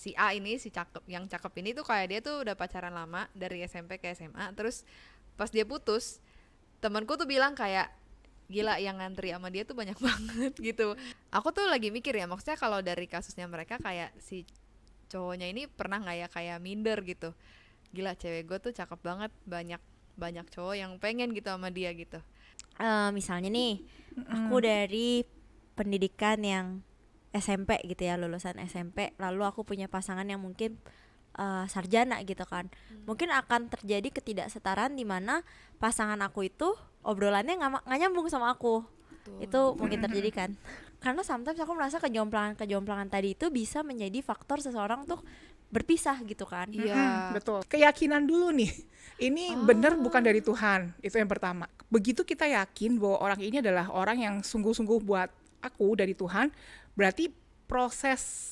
si A ini, si yang cakep ini tuh kayak dia tuh udah pacaran lama dari SMP ke SMA. Terus pas dia putus, temanku tuh bilang kayak, gila yang ngantri sama dia tuh banyak banget gitu. Aku tuh lagi mikir ya, maksudnya kalau dari kasusnya mereka kayak si cowoknya ini pernah nggak ya kayak minder gitu, gila cewek gue tuh cakep banget, banyak cowok yang pengen gitu sama dia gitu. Misalnya nih, aku dari pendidikan yang SMP gitu ya, lulusan SMP, lalu aku punya pasangan yang mungkin sarjana gitu kan. Mungkin akan terjadi ketidaksetaraan di mana pasangan aku itu obrolannya nggak nyambung sama aku. Betul. Itu mungkin terjadi kan. Karena sometimes aku merasa kejomplangan tadi itu bisa menjadi faktor seseorang untuk berpisah gitu kan. Iya. Betul. Keyakinan dulu nih. Ini benar bukan dari Tuhan. Itu yang pertama. Begitu kita yakin bahwa orang ini adalah orang yang sungguh-sungguh buat aku dari Tuhan, berarti proses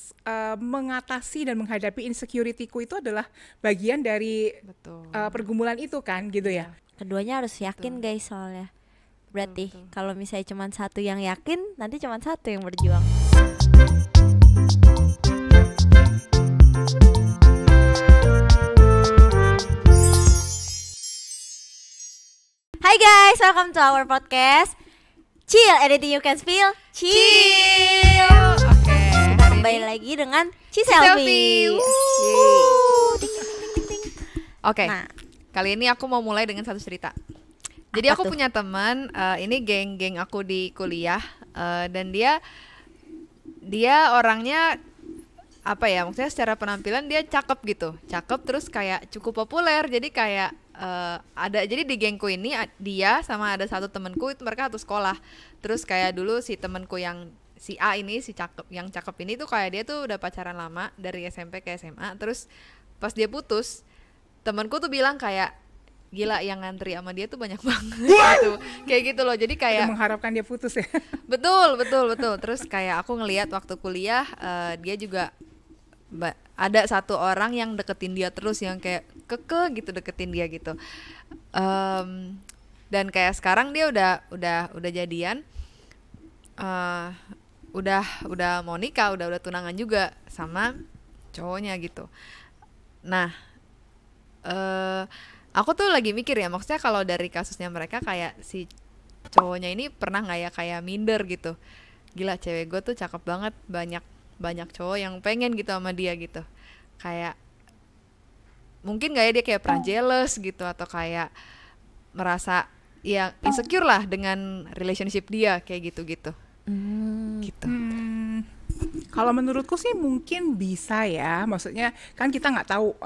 mengatasi dan menghadapi insecurity-ku itu adalah bagian dari Betul. pergumulan itu kan gitu ya. Keduanya harus yakin guys soalnya. Berarti kalau misalnya cuma satu yang yakin, nanti cuma satu yang berjuang. Hai guys, welcome to our podcast Chill, anything you can feel, chill. Oke. Kita kembali lagi dengan Ciselfie. Oke. Nah, Kali ini aku mau mulai dengan satu cerita. Jadi apa aku tuh? punya teman, ini geng aku di kuliah, dan dia orangnya apa ya, maksudnya secara penampilan dia cakep gitu, cakep terus kayak cukup populer. Jadi kayak jadi di gengku ini dia sama ada satu temanku itu mereka satu sekolah. Terus kayak dulu si temanku yang si A ini, yang cakep ini tuh kayak dia tuh udah pacaran lama dari SMP ke SMA. Terus pas dia putus, temanku tuh bilang kayak, gila yang ngantri sama dia tuh banyak banget gitu. Kayak gitu loh. Jadi kayak Mengharapkan dia putus ya. betul. Terus kayak aku ngelihat waktu kuliah, dia juga ada satu orang yang deketin dia terus, yang kayak keke gitu deketin dia gitu. Dan kayak sekarang dia udah jadian, udah mau nikah, udah tunangan juga sama cowoknya gitu. Nah, aku tuh lagi mikir ya, maksudnya kalau dari kasusnya mereka kayak si cowoknya ini pernah nggak ya kayak minder gitu, gila cewek gue tuh cakep banget, banyak cowok yang pengen gitu sama dia gitu. Kayak mungkin nggak ya dia kayak pernah jealous gitu, atau kayak merasa ya insecure lah dengan relationship dia kayak gitu gitu. Kalau menurutku sih mungkin bisa ya, maksudnya kan kita nggak tahu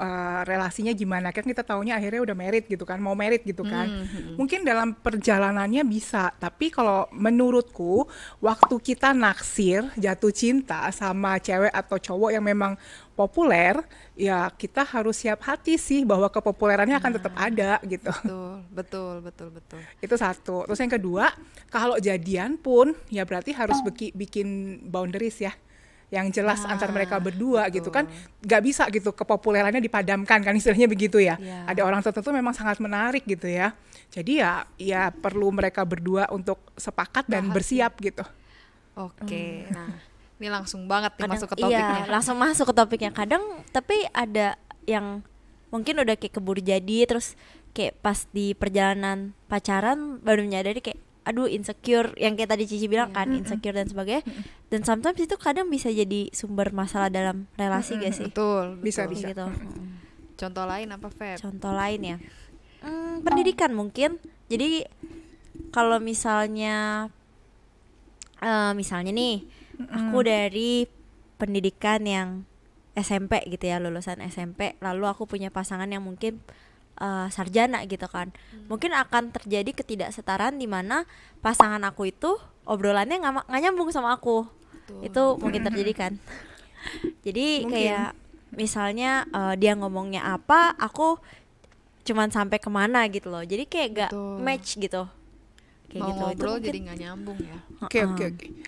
relasinya gimana, kan kita taunya akhirnya udah married gitu kan, mau married gitu kan. Mungkin dalam perjalanannya bisa, tapi kalau menurutku waktu kita naksir, jatuh cinta sama cewek atau cowok yang memang populer, ya kita harus siap hati sih bahwa kepopulerannya akan tetap ada gitu. Betul. Itu satu. Terus yang kedua, kalau jadian pun ya berarti harus bikin boundaries ya, yang jelas antar mereka berdua gitu kan. Gak bisa gitu kepopulerannya dipadamkan kan, istilahnya begitu ya. Ada orang tertentu memang sangat menarik gitu ya. Jadi ya perlu mereka berdua untuk sepakat dan bersiap gitu. Oke. Nah, ini langsung banget nih masuk ke topiknya. Iya, langsung masuk ke topiknya. Kadang tapi ada yang mungkin udah kayak keburu jadi, terus kayak pas di perjalanan pacaran baru menyadari kayak aduh insecure, yang kayak tadi Cici bilang kan, insecure dan sebagainya. Dan sometimes itu kadang bisa jadi sumber masalah dalam relasi gak sih? Betul. Bisa. Gitu. Contoh lain apa, Feb? Contoh lain ya, pendidikan mungkin. Jadi kalau misalnya nih, aku dari pendidikan yang SMP gitu ya, lulusan SMP, lalu aku punya pasangan yang mungkin sarjana gitu kan. Mungkin akan terjadi ketidaksetaraan di mana pasangan aku itu obrolannya nggak nyambung sama aku. Itu mungkin terjadi kan. Jadi kayak misalnya dia ngomongnya apa, aku cuman sampai kemana gitu loh. Jadi kayak gak match gitu. Kayak mau gitu. ngobrol jadi nggak nyambung ya. Oke.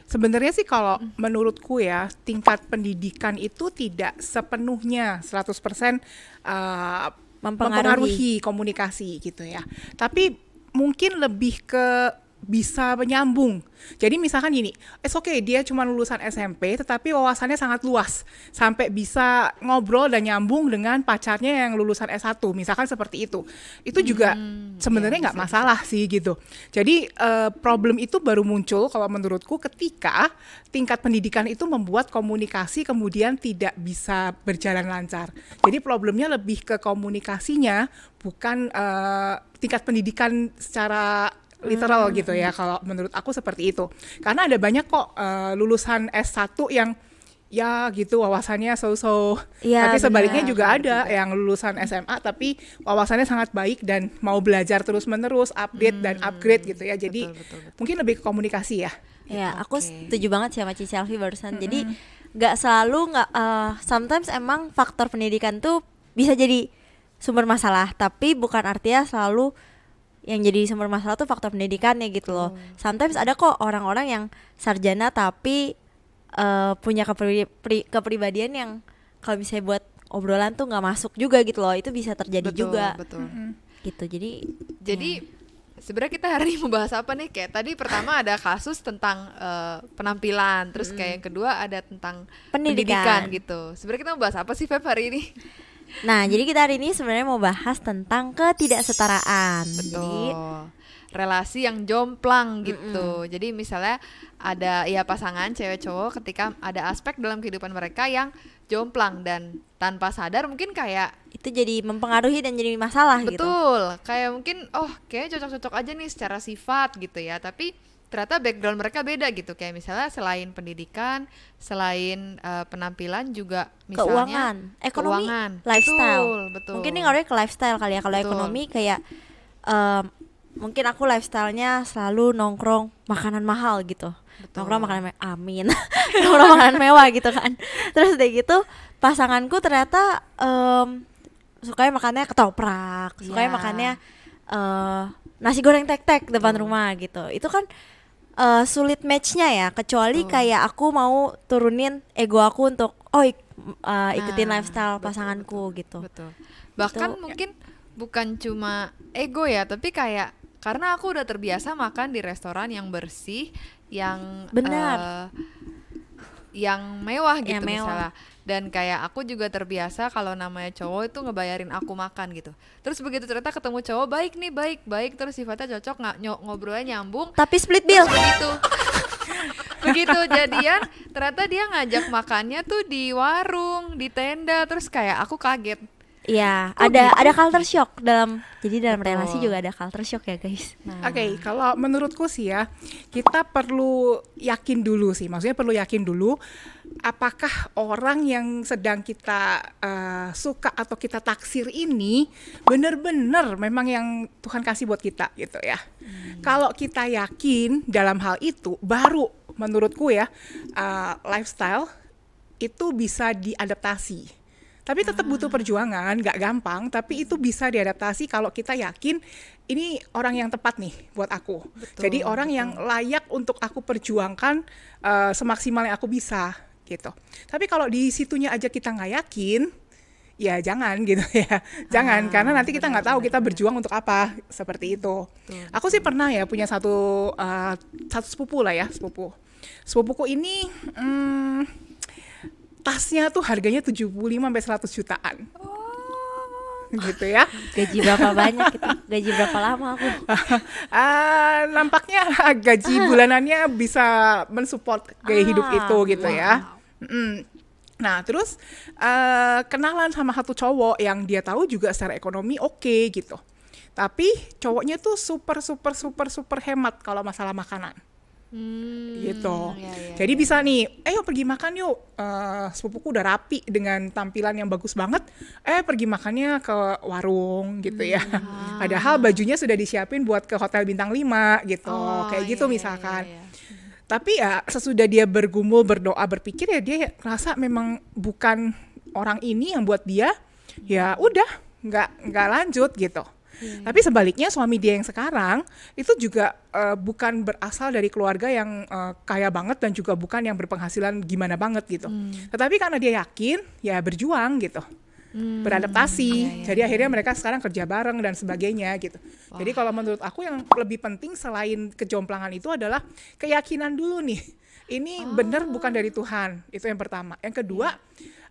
Sebenarnya sih kalau menurutku ya, tingkat pendidikan itu tidak sepenuhnya 100% mempengaruhi komunikasi gitu ya. Tapi mungkin lebih ke bisa menyambung. Jadi misalkan gini, dia cuma lulusan SMP tetapi wawasannya sangat luas sampai bisa ngobrol dan nyambung dengan pacarnya yang lulusan S1, misalkan seperti itu. Itu juga sebenarnya nggak masalah sih gitu. Jadi problem itu baru muncul kalau menurutku ketika tingkat pendidikan itu membuat komunikasi kemudian tidak bisa berjalan lancar. Jadi problemnya lebih ke komunikasinya, bukan tingkat pendidikan secara literal gitu ya, kalau menurut aku seperti itu. Karena ada banyak kok lulusan S1 yang ya gitu wawasannya so-so. Ya, tapi sebaliknya benar. juga ada yang lulusan SMA tapi wawasannya sangat baik dan mau belajar terus-menerus, update dan upgrade gitu ya. Jadi Betul. mungkin lebih ke komunikasi ya. Ya, aku Oke. setuju banget sih sama Cici Alfi barusan. Jadi nggak selalu sometimes emang faktor pendidikan tuh bisa jadi sumber masalah, tapi bukan artinya selalu yang jadi sumber masalah tuh faktor pendidikannya gitu loh. Sometimes ada kok orang-orang yang sarjana tapi punya kepribadian yang kalau misalnya buat obrolan tuh nggak masuk juga gitu loh. Itu bisa terjadi juga Betul. gitu. Jadi sebenarnya kita hari ini mau bahas apa nih? Kayak tadi pertama ada kasus tentang penampilan, terus kayak yang kedua ada tentang pendidikan gitu. Sebenarnya kita mau bahas apa sih Feb hari ini? Nah, jadi kita hari ini sebenarnya mau bahas tentang ketidaksetaraan. Jadi relasi yang jomplang gitu. Jadi misalnya ada ya pasangan cewek cowok ketika ada aspek dalam kehidupan mereka yang jomplang dan tanpa sadar mungkin kayak itu jadi mempengaruhi dan jadi masalah gitu. betul, kayak mungkin kayaknya cocok-cocok aja nih secara sifat gitu ya, tapi ternyata background mereka beda gitu. Kayak misalnya selain pendidikan, selain penampilan juga misalnya Keuangan, ekonomi, keuangan. lifestyle. Betul. Mungkin ini ngaruhnya ke lifestyle kali ya. Kalau Betul. ekonomi kayak mungkin aku lifestyle-nya selalu nongkrong makanan mahal gitu. Betul. Nongkrong makanan amin. Nongkrong makanan mewah gitu kan. Terus udah gitu pasanganku ternyata sukanya makannya ketoprak, sukanya Ya. makannya nasi goreng tek-tek depan rumah gitu. Itu kan sulit match-nya ya, kecuali kayak aku mau turunin ego aku untuk ikutin lifestyle pasanganku gitu. Betul. Bahkan Itu- mungkin bukan cuma ego ya, tapi kayak karena aku udah terbiasa makan di restoran yang bersih, yang Benar. yang mewah gitu Yang mewah. misalnya. Dan kayak aku juga terbiasa kalau namanya cowok itu ngebayarin aku makan gitu. Terus begitu ternyata ketemu cowok baik nih, baik terus sifatnya cocok, ngobrolnya nyambung. Tapi split bill. Begitu jadian ternyata dia ngajak makannya tuh di warung, di tenda, terus kayak aku kaget. Iya, Kok ada gitu? culture shock jadi dalam Betul. relasi juga ada culture shock ya guys. Oke, kalau menurutku sih ya, kita perlu yakin dulu sih. Maksudnya perlu yakin dulu apakah orang yang sedang kita suka atau kita taksir ini benar-benar memang yang Tuhan kasih buat kita gitu ya. Kalau kita yakin dalam hal itu, baru menurutku ya lifestyle itu bisa diadaptasi. Tapi tetap butuh perjuangan, nggak gampang, tapi itu bisa diadaptasi kalau kita yakin ini orang yang tepat nih buat aku. Jadi orang yang layak untuk aku perjuangkan semaksimal yang aku bisa gitu. Tapi kalau di situnya aja kita nggak yakin, ya jangan gitu ya. Jangan, karena nanti kita nggak tahu kita berjuang untuk apa, seperti itu. Aku sih pernah ya punya satu sepupu lah ya, sepupuku ini tasnya tuh harganya 75 sampai 100 jutaan. Gitu ya. Gaji berapa banyak itu? Gaji berapa lama aku? Nampaknya gaji bulanannya bisa mensupport gaya hidup itu gitu ya. Nah terus kenalan sama satu cowok yang dia tahu juga secara ekonomi oke gitu. Tapi cowoknya tuh super hemat kalau masalah makanan. Gitu. Jadi bisa nih, yuk pergi makan yuk. Sepupuku udah rapi dengan tampilan yang bagus banget. Pergi makannya ke warung gitu ya. Padahal bajunya sudah disiapin buat ke hotel bintang 5 gitu. Kayak gitu misalkan. Tapi ya sesudah dia bergumul, berdoa, berpikir ya dia rasa memang bukan orang ini yang buat dia. Ya udah, nggak lanjut gitu. Tapi sebaliknya suami dia yang sekarang itu juga bukan berasal dari keluarga yang kaya banget dan juga bukan yang berpenghasilan gimana banget gitu. Tetapi karena dia yakin, ya berjuang gitu. beradaptasi. Jadi akhirnya mereka sekarang kerja bareng dan sebagainya gitu. Jadi kalau menurut aku yang lebih penting selain kejomplangan itu adalah keyakinan dulu nih. Ini benar bukan dari Tuhan, itu yang pertama. Yang kedua,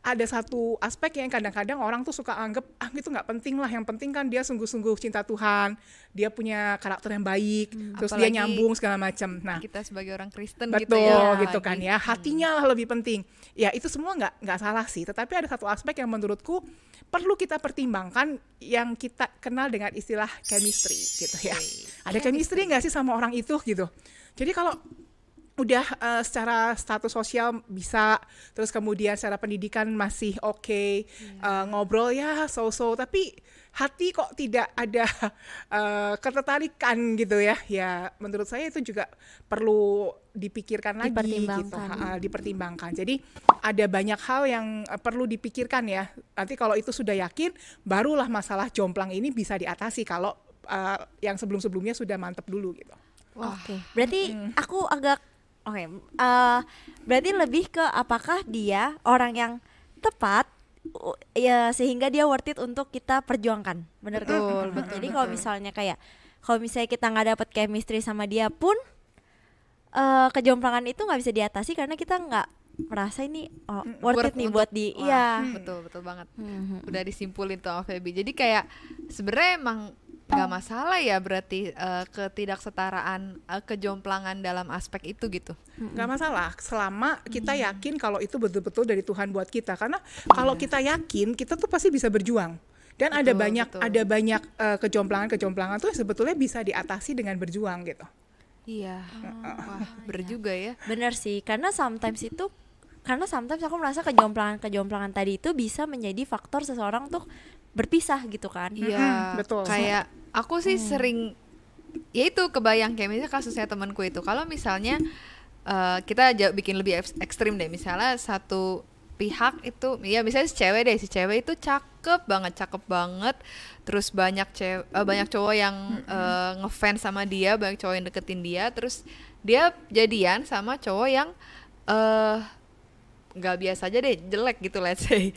ada satu aspek yang kadang-kadang orang tuh suka anggap, itu nggak penting lah, yang penting kan dia sungguh-sungguh cinta Tuhan, dia punya karakter yang baik, terus dia nyambung segala macam. Nah, kita sebagai orang Kristen betul, gitu ya. gitu kan ya, hatinya lah lebih penting. Ya itu semua nggak salah sih, tetapi ada satu aspek yang menurutku perlu kita pertimbangkan yang kita kenal dengan istilah chemistry gitu ya. Ada chemistry nggak sih sama orang itu gitu. Jadi kalau udah secara status sosial bisa, terus kemudian secara pendidikan masih oke, ngobrol ya so-so, tapi hati kok tidak ada ketertarikan gitu ya. Ya menurut saya itu juga perlu dipikirkan lagi gitu, dipertimbangkan. Jadi ada banyak hal yang perlu dipikirkan ya. Nanti kalau itu sudah yakin, barulah masalah jomplang ini bisa diatasi kalau yang sebelum-sebelumnya sudah mantep dulu gitu. Oke. Berarti aku agak berarti lebih ke apakah dia orang yang tepat ya sehingga dia worth it untuk kita perjuangkan, bener kan? Betul. Jadi kalau misalnya kita nggak dapet chemistry sama dia pun kejomplangan itu nggak bisa diatasi karena kita nggak merasa ini worth it nih buat di betul banget. Udah disimpulin tuh sama Feby. Jadi kayak sebenarnya emang nggak masalah ya berarti ketidaksetaraan kejomplangan dalam aspek itu gitu. Nggak masalah selama kita yakin kalau itu betul-betul dari Tuhan buat kita, karena kalau kita yakin kita tuh pasti bisa berjuang. Dan ada banyak kejomplangan tuh sebetulnya bisa diatasi dengan berjuang gitu. Iya. Wah, bener juga ya. Bener sih, karena sometimes aku merasa kejomplangan tadi itu bisa menjadi faktor seseorang tuh berpisah gitu kan. Iya, betul. Kayak aku sih sering, ya itu kebayang kayak misalnya kasusnya temanku itu. Kalau misalnya kita bikin lebih ekstrim deh, misalnya satu pihak itu, ya misalnya si cewek itu cakep banget, terus banyak cowok yang ngefans sama dia, banyak cowok yang deketin dia, terus dia jadian sama cowok yang nggak biasa aja deh, jelek gitu, let's say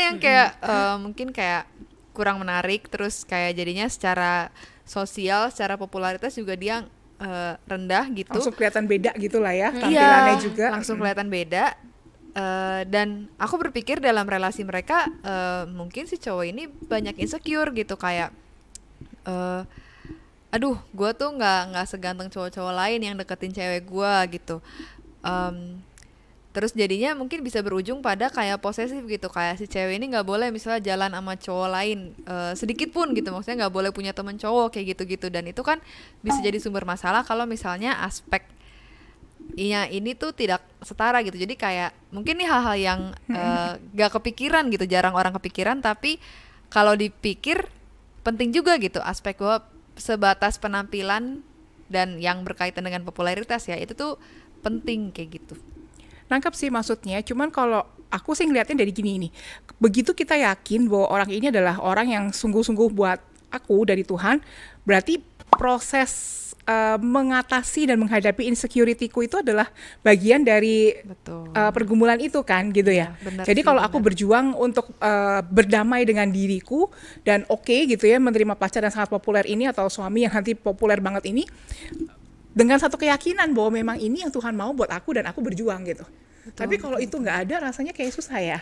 yang kayak mungkin kayak kurang menarik, terus kayak jadinya secara sosial, secara popularitas juga dia rendah gitu, langsung kelihatan beda gitu lah ya tampilannya juga, langsung kelihatan beda. Dan aku berpikir dalam relasi mereka mungkin si cowok ini banyak insecure gitu, kayak aduh gue tuh nggak seganteng cowok-cowok lain yang deketin cewek gue gitu. Terus jadinya mungkin bisa berujung pada kayak posesif gitu, kayak si cewek ini nggak boleh misalnya jalan sama cowok lain sedikit pun gitu, maksudnya nggak boleh punya teman cowok kayak gitu-gitu. Dan itu kan bisa jadi sumber masalah kalau misalnya aspek ini tuh tidak setara gitu. Jadi kayak mungkin nih hal-hal yang gak kepikiran gitu, jarang orang kepikiran, tapi kalau dipikir penting juga gitu aspek bahwa sebatas penampilan dan yang berkaitan dengan popularitas ya itu tuh penting kayak gitu. Nangkep sih maksudnya, cuman kalau aku sih ngeliatnya dari gini ini, begitu kita yakin bahwa orang ini adalah orang yang sungguh-sungguh buat aku dari Tuhan, berarti proses mengatasi dan menghadapi insecurity-ku itu adalah bagian dari pergumulan itu kan gitu ya. Jadi kalau aku berjuang untuk berdamai dengan diriku dan gitu ya, menerima pacar yang sangat populer ini atau suami yang nanti populer banget ini, dengan satu keyakinan bahwa memang ini yang Tuhan mau buat aku dan aku berjuang gitu. Tapi kalau itu nggak ada, rasanya kayak susah ya.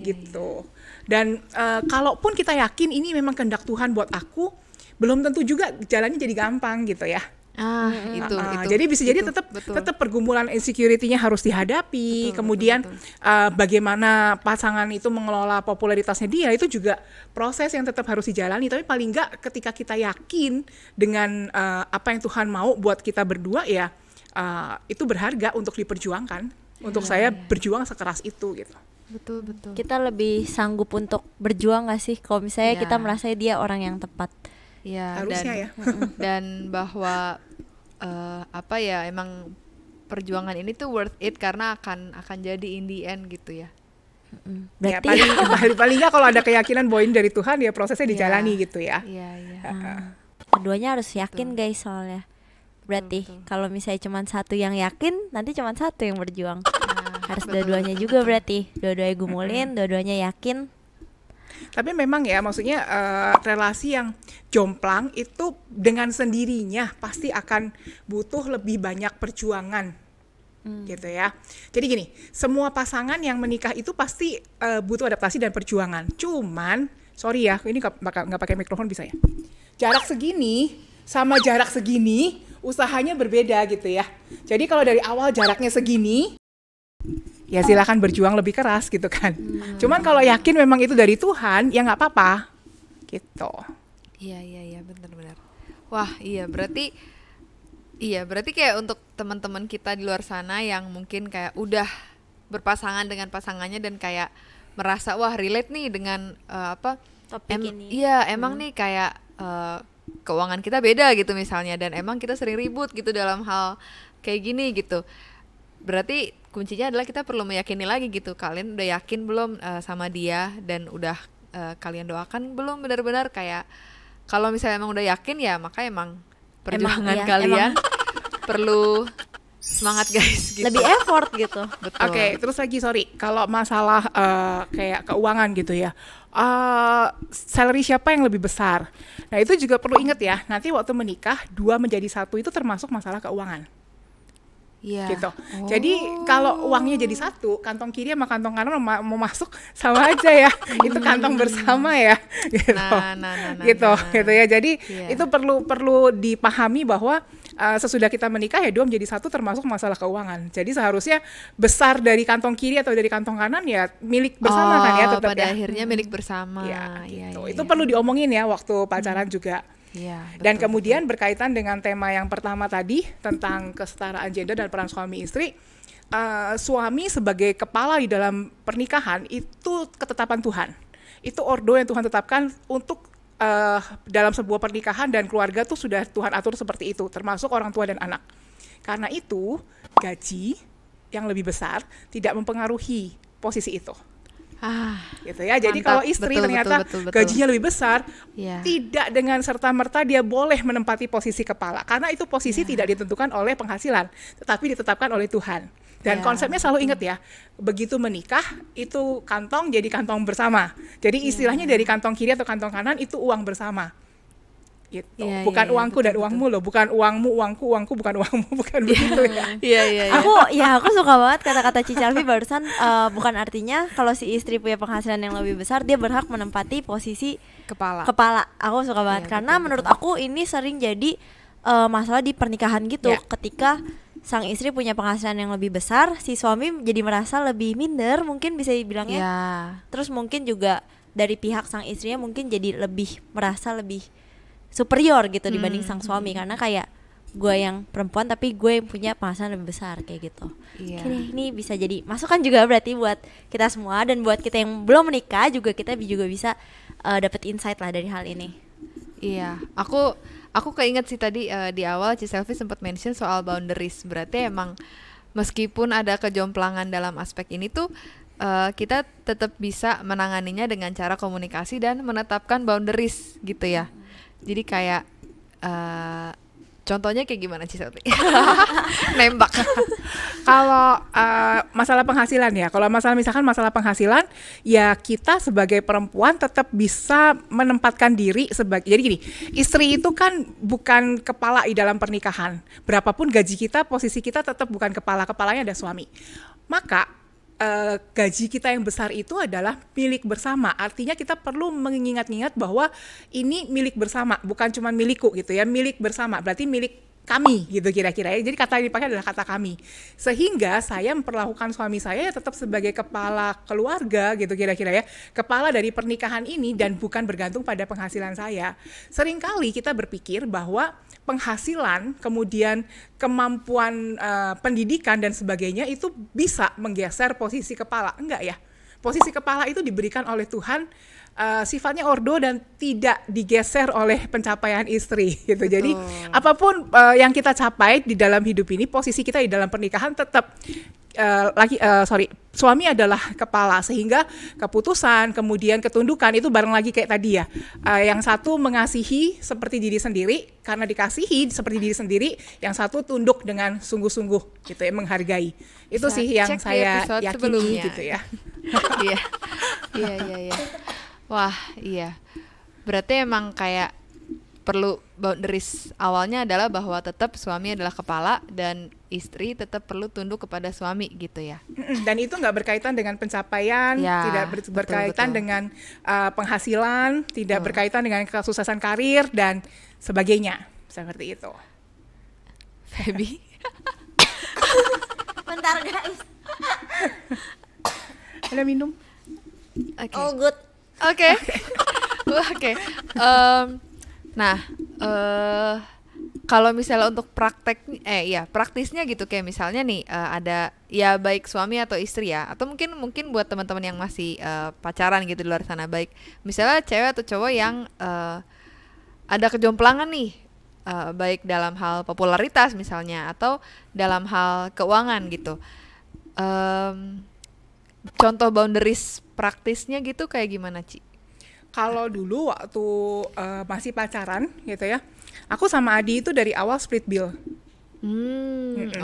Gitu. Dan kalaupun kita yakin ini memang kehendak Tuhan buat aku, belum tentu juga jalannya jadi gampang gitu ya. Itu. Jadi bisa jadi tetap pergumulan insecurity-nya harus dihadapi. Kemudian bagaimana pasangan itu mengelola popularitasnya dia, itu juga proses yang tetap harus dijalani. Tapi paling nggak ketika kita yakin dengan apa yang Tuhan mau buat kita berdua ya, itu berharga untuk diperjuangkan. Untuk saya berjuang sekeras itu gitu. Betul. Kita lebih sanggup untuk berjuang nggak sih kalau misalnya kita merasa dia orang yang tepat. Ya, harusnya dan bahwa emang perjuangan ini tuh worth it karena akan jadi in the end gitu ya. Berarti paling nggak kalau ada keyakinan bahwa ini dari Tuhan ya prosesnya dijalani gitu ya. Keduanya harus yakin guys soalnya. Berarti kalau misalnya cuma satu yang yakin, nanti cuma satu yang berjuang. Harus dua-duanya juga berarti. Dua-duanya gumulin, dua-duanya yakin. Tapi memang ya, maksudnya relasi yang jomplang itu dengan sendirinya pasti akan butuh lebih banyak perjuangan, gitu ya. Jadi gini, semua pasangan yang menikah itu pasti butuh adaptasi dan perjuangan. Cuman, sorry ya, ini nggak pakai mikrofon bisa ya. Jarak segini sama jarak segini, usahanya berbeda gitu ya. Jadi kalau dari awal jaraknya segini, ya silakan berjuang lebih keras gitu kan. Cuman kalau yakin memang itu dari Tuhan, ya nggak apa-apa gitu. Iya benar-benar. Wah berarti kayak untuk teman-teman kita di luar sana yang mungkin kayak udah berpasangan dengan pasangannya dan kayak merasa wah relate nih dengan Topik ini. Iya emang nih kayak keuangan kita beda gitu misalnya, dan emang kita sering ribut gitu dalam hal kayak gini gitu. Berarti kuncinya adalah kita perlu meyakini lagi gitu, kalian udah yakin belum sama dia, dan udah kalian doakan belum benar-benar kayak kalau misalnya emang udah yakin ya maka emang perjuangan kalian perlu semangat guys gitu. Lebih effort gitu. Betul. Oke, terus lagi sorry, kalau masalah kayak keuangan gitu ya, salary siapa yang lebih besar? Nah itu juga perlu ingat ya, nanti waktu menikah 2 menjadi 1 itu termasuk masalah keuangan. Iya. Gitu. Jadi kalau uangnya jadi satu, kantong kiri sama kantong kanan mau masuk sama aja ya. Itu kantong bersama ya. Gitu. Gitu ya. Jadi itu perlu dipahami bahwa sesudah kita menikah ya 2 menjadi 1 termasuk masalah keuangan. Jadi seharusnya besar dari kantong kiri atau dari kantong kanan ya milik bersama kan ya tetap pada ya. akhirnya milik bersama. Ya, gitu. Itu perlu diomongin ya waktu pacaran juga. Iya, Dan kemudian berkaitan dengan tema yang pertama tadi tentang kesetaraan gender dan peran suami istri, suami sebagai kepala di dalam pernikahan itu ketetapan Tuhan. Itu ordo yang Tuhan tetapkan untuk dalam sebuah pernikahan dan keluarga tuh sudah Tuhan atur seperti itu, termasuk orang tua dan anak. Karena itu gaji yang lebih besar tidak mempengaruhi posisi itu. Gitu ya. Jadi kalau istri ternyata gajinya lebih besar, tidak dengan serta-merta dia boleh menempati posisi kepala, karena itu posisi tidak ditentukan oleh penghasilan, tetapi ditetapkan oleh Tuhan. Dan konsepnya selalu ingat ya, begitu menikah itu kantong jadi kantong bersama. Jadi istilahnya dari kantong kiri atau kantong kanan itu uang bersama. Gitu. Bukan uangku dan uangmu loh, bukan uangmu uangku bukan uangmu, bukan begitu ya. Aku suka banget kata-kata Cicalvi barusan, bukan artinya kalau si istri punya penghasilan yang lebih besar dia berhak menempati posisi kepala. Aku suka banget karena menurut aku ini sering jadi masalah di pernikahan gitu. Ketika sang istri punya penghasilan yang lebih besar, si suami jadi merasa lebih minder, mungkin bisa dibilangnya. Terus mungkin juga dari pihak sang istrinya mungkin jadi lebih merasa lebih superior gitu dibanding sang suami, karena kayak gue yang perempuan tapi gue yang punya penghasilan lebih besar kayak gitu. Ini bisa jadi masukan juga berarti buat kita semua, dan buat kita yang belum menikah juga kita juga bisa dapat insight lah dari hal ini. Aku keinget sih tadi di awal Ciselvi sempat mention soal boundaries. Berarti emang meskipun ada kejomplangan dalam aspek ini tuh kita tetap bisa menanganinya dengan cara komunikasi dan menetapkan boundaries gitu ya. Jadi kayak contohnya kayak gimana Ciselvi? Nembak. Kalau masalah penghasilan ya, kalau misalkan masalah penghasilan, ya kita sebagai perempuan tetap bisa menempatkan diri sebagai, jadi gini, istri itu kan bukan kepala di dalam pernikahan. Berapapun gaji kita, posisi kita tetap bukan kepala, kepalanya ada suami. Maka gaji kita yang besar itu adalah milik bersama. Artinya kita perlu mengingat-ingat bahwa ini milik bersama, bukan cuma milikku gitu ya, milik bersama. Berarti milik kami gitu kira-kira ya. Jadi kata yang dipakai adalah kata kami. Sehingga saya memperlakukan suami saya ya tetap sebagai kepala keluarga gitu kira-kira ya. Kepala dari pernikahan ini dan bukan bergantung pada penghasilan saya. Seringkali kita berpikir bahwa penghasilan, kemudian kemampuan pendidikan dan sebagainya itu bisa menggeser posisi kepala. Enggak ya. Posisi kepala itu diberikan oleh Tuhan, sifatnya ordo dan tidak digeser oleh pencapaian istri gitu. Jadi apapun yang kita capai di dalam hidup ini, posisi kita di dalam pernikahan tetap suami adalah kepala, sehingga keputusan kemudian ketundukan itu bareng lagi kayak tadi ya, yang satu mengasihi seperti diri sendiri karena dikasihi seperti diri sendiri, yang satu tunduk dengan sungguh-sungguh gitu ya, menghargai. Itu sih yang saya yakini gitu ya. Iya. Wah, iya. Berarti emang kayak perlu boundaries awalnya adalah bahwa tetap suami adalah kepala dan istri tetap perlu tunduk kepada suami gitu ya. Dan itu nggak berkaitan dengan pencapaian, Ya, tidak betul, berkaitan betul. dengan penghasilan, tidak Betul. berkaitan dengan kesuksesan karir dan sebagainya, seperti itu. Feby. Bentar guys. Ada minum? Oke. All good. Oke. Oke. Nah, kalau misalnya untuk praktisnya gitu kayak misalnya nih ada ya baik suami atau istri ya, atau mungkin buat teman-teman yang masih pacaran gitu di luar sana, baik misalnya cewek atau cowok yang ada kejomplangan nih, baik dalam hal popularitas misalnya atau dalam hal keuangan gitu. Contoh boundaries praktisnya gitu kayak gimana, Ci? Kalau dulu waktu masih pacaran gitu ya, aku sama Adi itu dari awal split bill.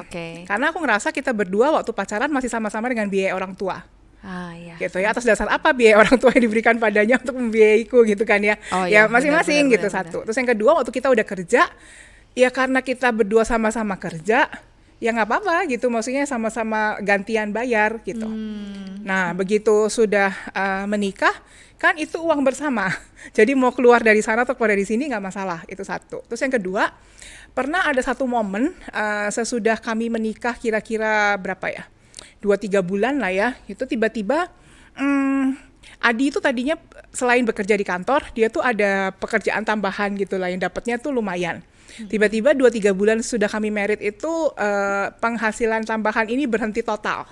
Oke. Karena aku ngerasa kita berdua waktu pacaran masih sama-sama dengan biaya orang tua. Ah, iya. Gitu ya, atas dasar apa biaya orang tua yang diberikan padanya untuk membiayaiku gitu kan ya. Oh, ya iya, masing-masing benar, gitu benar, satu. Terus yang kedua waktu kita udah kerja, ya karena kita berdua sama-sama kerja, ya nggak apa-apa gitu, maksudnya sama-sama gantian bayar gitu. Nah begitu sudah menikah, kan itu uang bersama. Jadi mau keluar dari sana atau keluar dari sini nggak masalah, itu satu. Terus yang kedua, pernah ada satu momen sesudah kami menikah kira-kira berapa ya, 2-3 bulan lah ya, itu tiba-tiba Adi itu tadinya selain bekerja di kantor, dia tuh ada pekerjaan tambahan gitu lah yang dapatnya tuh lumayan. Tiba-tiba 2-3 bulan sudah kami married itu penghasilan tambahan ini berhenti total.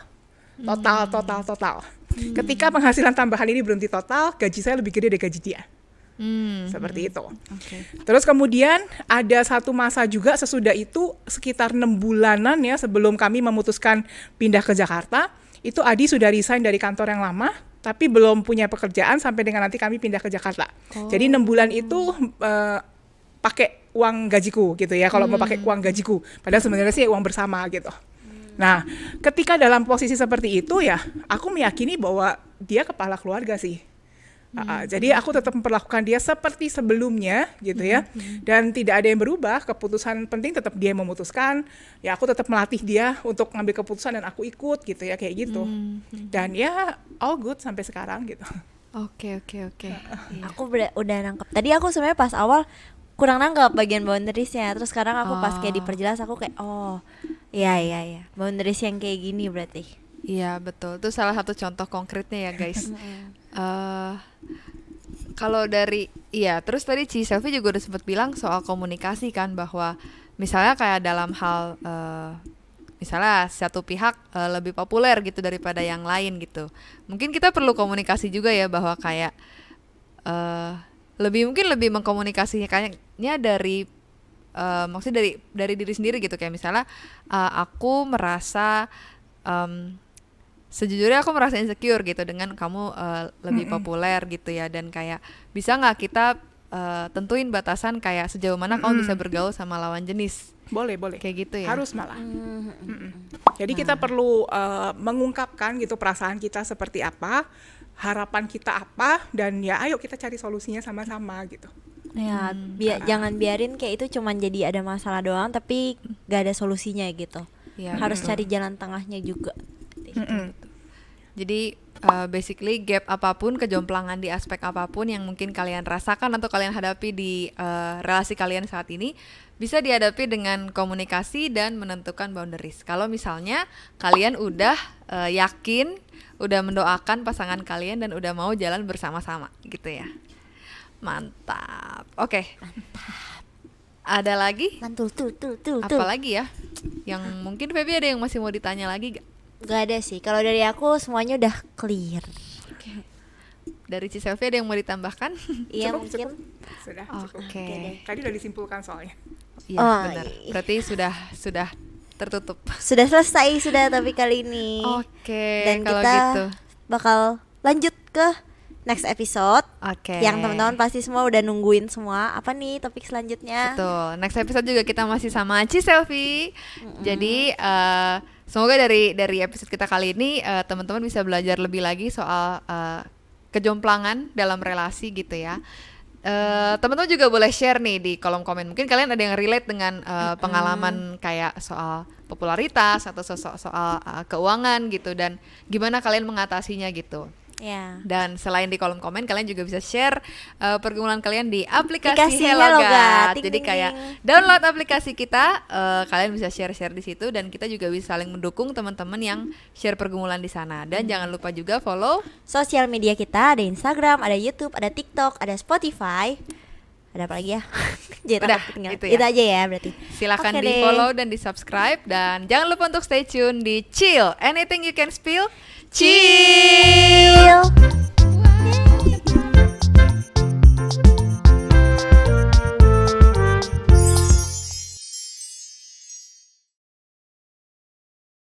Total. Ketika penghasilan tambahan ini berhenti total, gaji saya lebih gede dari gaji dia. Seperti itu. Oke. Terus kemudian ada satu masa juga sesudah itu sekitar 6 bulanan ya sebelum kami memutuskan pindah ke Jakarta, itu Adi sudah resign dari kantor yang lama, tapi belum punya pekerjaan sampai dengan nanti kami pindah ke Jakarta. Jadi 6 bulan itu pakai uang gajiku gitu ya, kalau mau pakai uang gajiku. Padahal sebenarnya sih uang bersama gitu. Nah, ketika dalam posisi seperti itu ya, aku meyakini bahwa dia kepala keluarga sih. Jadi aku tetap memperlakukan dia seperti sebelumnya gitu ya, dan tidak ada yang berubah. Keputusan penting tetap dia yang memutuskan. Ya aku tetap melatih dia untuk ngambil keputusan dan aku ikut gitu ya, kayak gitu. Dan ya all good sampai sekarang gitu. Oke. Iya. Aku udah nangkep. Tadi aku sebenarnya pas awal kurang nangkep bagian boundariesnya. Terus sekarang aku pas kayak diperjelas, aku kayak oh iya. Boundaries yang kayak gini berarti. Iya, betul. Itu salah satu contoh konkretnya ya, guys. Kalau terus tadi Ci Selfie juga udah sempat bilang soal komunikasi kan, bahwa misalnya kayak dalam hal misalnya satu pihak lebih populer gitu daripada yang lain gitu. Mungkin kita perlu komunikasi juga ya, bahwa kayak lebih mengkomunikasikannya dari maksudnya dari diri sendiri gitu, kayak misalnya aku merasa sejujurnya aku merasa insecure gitu dengan kamu lebih populer gitu ya, dan kayak bisa nggak kita tentuin batasan kayak sejauh mana kamu bisa bergaul sama lawan jenis. Boleh. Kayak gitu ya. Harus malah. Jadi kita perlu mengungkapkan gitu perasaan kita seperti apa, harapan kita apa, dan ya ayo kita cari solusinya sama-sama gitu. Ya, jangan biarin kayak itu cuman jadi ada masalah doang tapi gak ada solusinya gitu. Ya, harus betul. cari jalan tengahnya juga. Jadi basically gap apapun, kejomplangan di aspek apapun yang mungkin kalian rasakan atau kalian hadapi di relasi kalian saat ini, bisa dihadapi dengan komunikasi dan menentukan boundaries. Kalau misalnya kalian udah yakin, udah mendoakan pasangan kalian dan udah mau jalan bersama-sama gitu ya. Mantap. Oke. Ada lagi? Mantul tuh. Apa lagi ya? Yang mungkin Feby ada yang masih mau ditanya lagi gak? Gak ada sih. Kalau dari aku semuanya udah clear. Dari Ci Selfie ada yang mau ditambahkan? Iya Cukup. mungkin. Sudah. Oke. Tadi udah disimpulkan soalnya. Iya, Oh, benar. iya. Berarti sudah tertutup. Sudah selesai sudah tapi kali ini. Oke, Dan kalau kita gitu. bakal lanjut ke next episode. Oke. Yang teman-teman pasti semua udah nungguin semua. Apa nih topik selanjutnya? Betul. Next episode juga kita masih sama Ci Selfie. Jadi semoga dari episode kita kali ini teman-teman bisa belajar lebih lagi soal kejomplangan dalam relasi gitu ya. Teman-teman juga boleh share nih di kolom komen. Mungkin kalian ada yang relate dengan pengalaman kayak soal popularitas atau soal keuangan gitu, dan gimana kalian mengatasinya gitu. Ya. Dan selain di kolom komen, kalian juga bisa share pergumulan kalian di aplikasi Aplikasi HelloGat. HelloGat. Ting, Jadi ting, kayak ting. download aplikasi kita, kalian bisa share-share di situ, dan kita juga bisa saling mendukung teman-teman yang share pergumulan di sana. Dan jangan lupa juga follow Sosial media kita ada Instagram, ada YouTube, ada TikTok, ada Spotify. Ada apa lagi ya? Jadi Udah, takut ketinggalan. itu ya. Itu aja ya berarti. Silakan Oke di deh. follow dan di subscribe, dan jangan lupa untuk stay tune di Chill. Anything you can spill, chill. Chill.